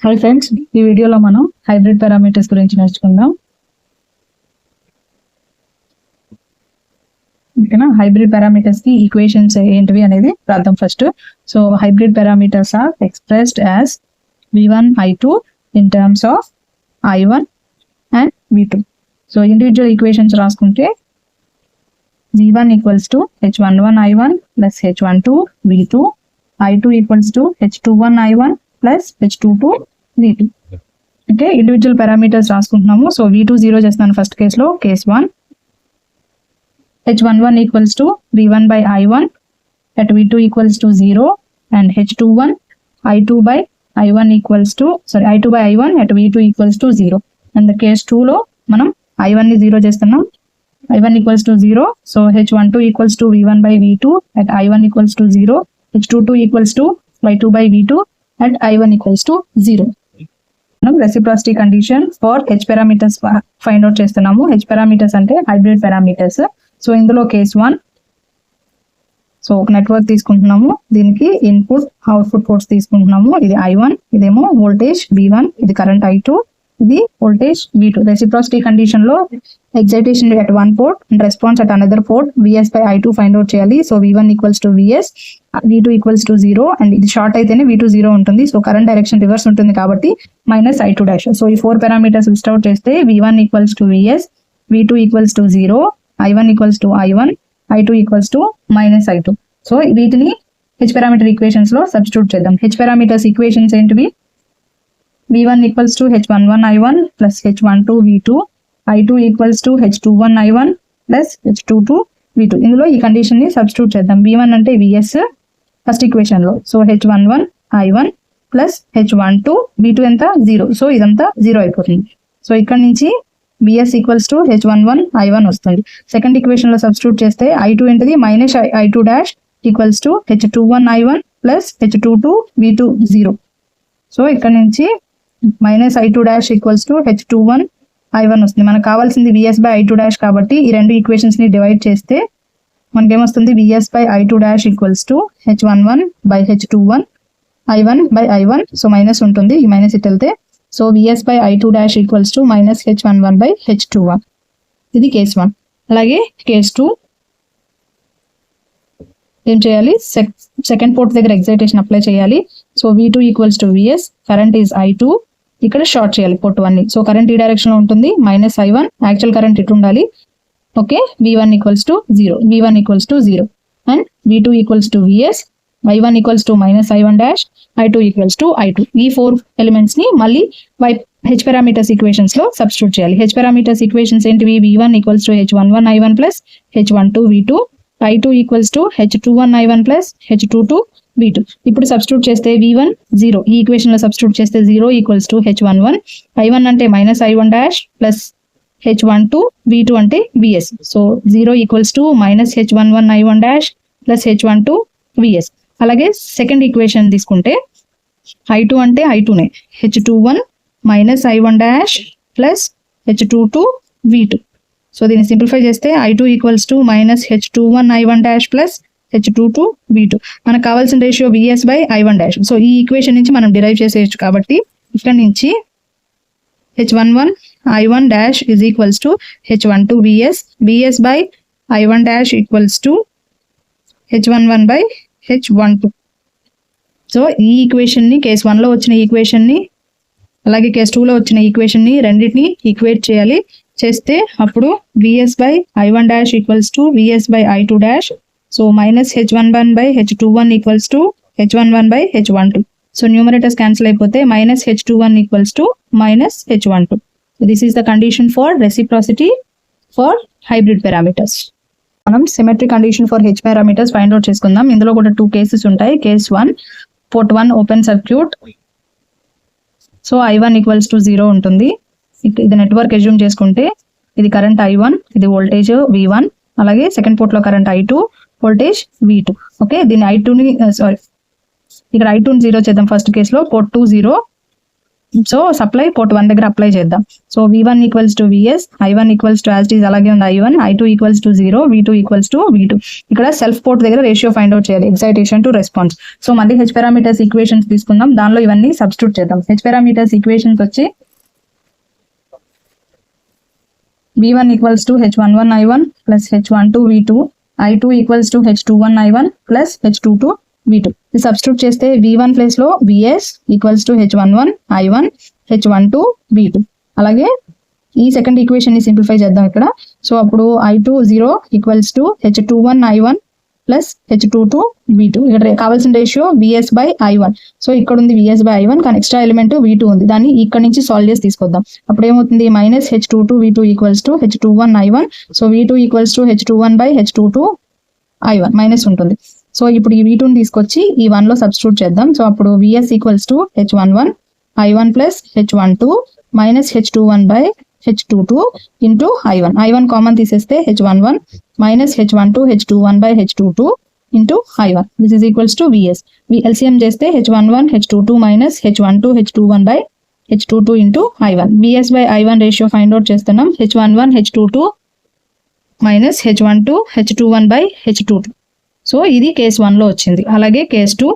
Hi friends, ఈ వీడియోలో మనం హైబ్రిడ్ పారామీటర్స్ గురించి నేర్చుకుందాం. ఓకేనా? హైబ్రిడ్ పారామీటర్స్ కి ఈక్వేషన్స్ ఏంటివి అనేది రాద్దాం first. So hybrid parameters are expressed as v1 i2 in terms of i1 and v2. So individual equations రాసుకుంటే v1 equals to h11 i1 plus h12 v2, i2 equals to h21 i1 plus h22 v2. Okay, individual parameters రాసుకుంటున్నాము. So v2 0 చేస్తున్నాను first కేసులో, case 1. h11 equals to v1 by i1 at v2 equals to 0 and h21 i2 by i1 equals to i2 by i1 at v2 equals to 0. And case 2 లో మనం i1 ని 0 చేస్తున్నాం, i1 equals to 0. So h12 equals to v1 by v2 at i1 equals to 0, h22 equals to y2 by v2 at i1 equals to 0. మనం reciprocity condition for H parameters find out చేస్తున్నాము. H parameters అంటే hybrid parameters. So ఇందులో case 1, so ఒక network తీసుకుంటున్నాము, దీనికి input output ports తీసుకుంటున్నాము. ఇది i1, ఇదేమో వోల్టేజ్ v1, ఇది కరెంట్ i2, ఇది వోల్టేజ్ v2. రెసిప్రాసిటీ కండిషన్ లో excitation at one port and response at another port vs by i2 find out చేయాలి. So v1 equals to vs, v2 equals to 0 and ఇది short అయితేనే v2 0 ఉంటుంది. So current direction reverse ఉంటుంది కాబట్టి minus i2 dash. So ఈ 4 parameters list out చేస్తే v1 equals to vs, v2 equals to 0, i1 equals to i1, i2 equals to minus i2. So వీటిని H parameter equations లో substitute చేద్దాం. H parameters equations ఏంటివి? v1 equals to h11 i1 plus h12 v2, i2 equals to h21 i1 plus h22 v2. ఇందులో ఈ condition ని substitute చేద్దాం. v1 అంటే vs first equation లో, so h11 i1 plus h12 v2 ఎంత 0. So ఇదంతా 0 అయిపోతుంది. సో ఇక్కడ నుంచి vs equals to h11 i1 వస్తుంది. సెకండ్ ఈక్వేషన్ లో సబ్స్టిట్యూట్ చేస్తే i2 ఏంటిది minus i2 dash equals to h21 i1 plus h22 v2 0. So ఇక్కడ నుంచి minus i2 dash equals to h21 i1 వస్తుంది. మనకు కావాల్సింది vs బై i2 డాష్ కాబట్టి ఈ రెండు ఈక్వేషన్స్ ని డివైడ్ చేస్తే మనకేమొస్తుంది vs by i2 dash equals to h11 by h21 i1 by i1. So minus ఉంటుంది, ఈ మైనస్ ఇట్ వెళ్తే, so vs by i2 dash equals to minus h11 by h21. ఇది case 1. అలాగే కేస్ 2 ఏం చేయాలి? Second port దగ్గర excitation apply చేయాలి. So v2 equals to vs, current is i2, ఇక్కడ షార్ట్ చేయాలి పోర్ట్ 1 ని. సో కరెంట్ ఈ డైరెక్షన్ లో ఉంటుంది, మైనస్ i1, యాక్చువల్ కరెంట్ ఇటు ఉండాలి. Okay, v1 equals to 0, v1 equals to 0 and v2 equals to vs, i1 equals to minus i1 dash, i2 equals to i2. ఈ 4 elements ని మళ్ళీ H parameters equations లో substitute చేయాలి. H parameters equations ఏంటివి? v1 equals to h11 i1 plus h12 v2, i2 equals to h21 i1 plus h22 v2. ఇప్పుడు substitute చేస్తే v1 0, ఈ equation లో సబ్స్టిట్యూట్ చేస్తే 0 ఈక్వల్స్ టు h11, i1 అంటే minus i1 dash plus h12 v2 అంటే vs. So 0 equals to minus h11 i1 dash plus h12 vs. అలాగే second equation తీసుకుంటే i2 అంటే i2నే, h21 minus i1 dash plus h22 v2. So దీన్ని simplify చేస్తే i2 equals to minus h21 i1 dash plus h22 v2. మనకు కావాల్సిన ratio vs by i1 dash. So ఈ equation నుంచి మనం డిరైవ్ చేసేయచ్చు కాబట్టి ఇక్కడ నుంచి h11 i1 dash is equals to h12 vs, vs by i1 dash equals to h11 by h12. So ఈ ఈక్వేషన్ ని కేస్ 1 లో వచ్చిన ఈక్వేషన్ ని అలాగే కేస్ 2 లో వచ్చిన ఈక్వేషన్ ని రెండింటిని ఈక్వేట్ చేయాలి. చేస్తే అప్పుడు vs by i1 dash equals to vs by i2 dash. So minus h11 by h21 equals to h11 by h12. So numerators cancel అయిపోతే minus h21 equals to minus h12. This is the condition for reciprocity for hybrid parameters. మనం symmetry condition for H parameters find out చేసుకుందాం. ఇందులో కూడా 2 cases ఉంటాయి. Case 1, port 1 open circuit, so i1 equals to 0 ఉంటుంది. ఇది network assume చేసుకుంటే ఇది current i1, ఇది వోల్టేజ్ v1, అలాగే సెకండ్ పోర్ట్ లో current i2, voltage v2. Okay, దీన్ని i2 ని ఇక్కడ i2 ని 0 చేద్దాం. ఫస్ట్ కేసులో పోర్ట్ 2 0, సో సప్లై పోర్ట్ 1 దగ్గర అప్లై చేద్దాం. So V1 equals to VS, I1 equals to as it is అలాగే ఉంది I1, I2 equals to 0, V2 equals to V2. ఇక్కడ సెల్ఫ్ పోర్ట్ దగ్గర రేషియో ఫైండ్ అవుట్ చేయాలి, ఎక్సైటేషన్ టు రెస్పాన్స్. సో మళ్ళీ H parameters equations తీసుకుందాం, దానిలో ఇవన్నీ substitute చేద్దాం. హెచ్ పారామీటర్స్ ఈక్వేషన్స్ వచ్చి V1 equals to H11 I1 plus H12 V2, I2 equals to H21 I1 plus H22 V2. ఇది substitute చేస్తే V1 place లో VS equals to H11 I1 H12 V2. అలాగే ఈ సెకండ్ ఈక్వేషన్ ని simplify చేద్దాం ఇక్కడ. So అప్పుడు I2 0 equals to H21 I1 plus H22 V2. ఇక్కడ కావాల్సిన ratio VS by I1. So ఇక్కడ ఉంది VS బై I1, కానీ ఎక్స్ట్రా ఎలిమెంట్ V2 ఉంది, దాన్ని ఇక్కడ నుంచి సాల్వ్ చేసి తీసుకొద్దాం. అప్పుడు ఏమవుతుంది, minus H22 V2 equals to H21 I1. So V2 equals to H21 by H22 I1 minus ఉంటుంది. సో ఇప్పుడు ఈ V2 ని తీసుకొచ్చి ఈ 1 లో సబ్స్టిట్యూట్ చేద్దాం. సో అప్పుడు VS equals to H11 I1 plus H12 minus H21 by H22 into I1 common తీసేస్తే H11 minus H12 H21 by H22 into I1. This is equals to VS. LCM చేస్తే H11 H22 minus H12 H21 by H22 into I1. VS by I1 ratio find out చేస్తున్నాం. H11 H22 minus H12 H21 by H22. So ఇది case 1 లో వచ్చింది. అలాగే case 2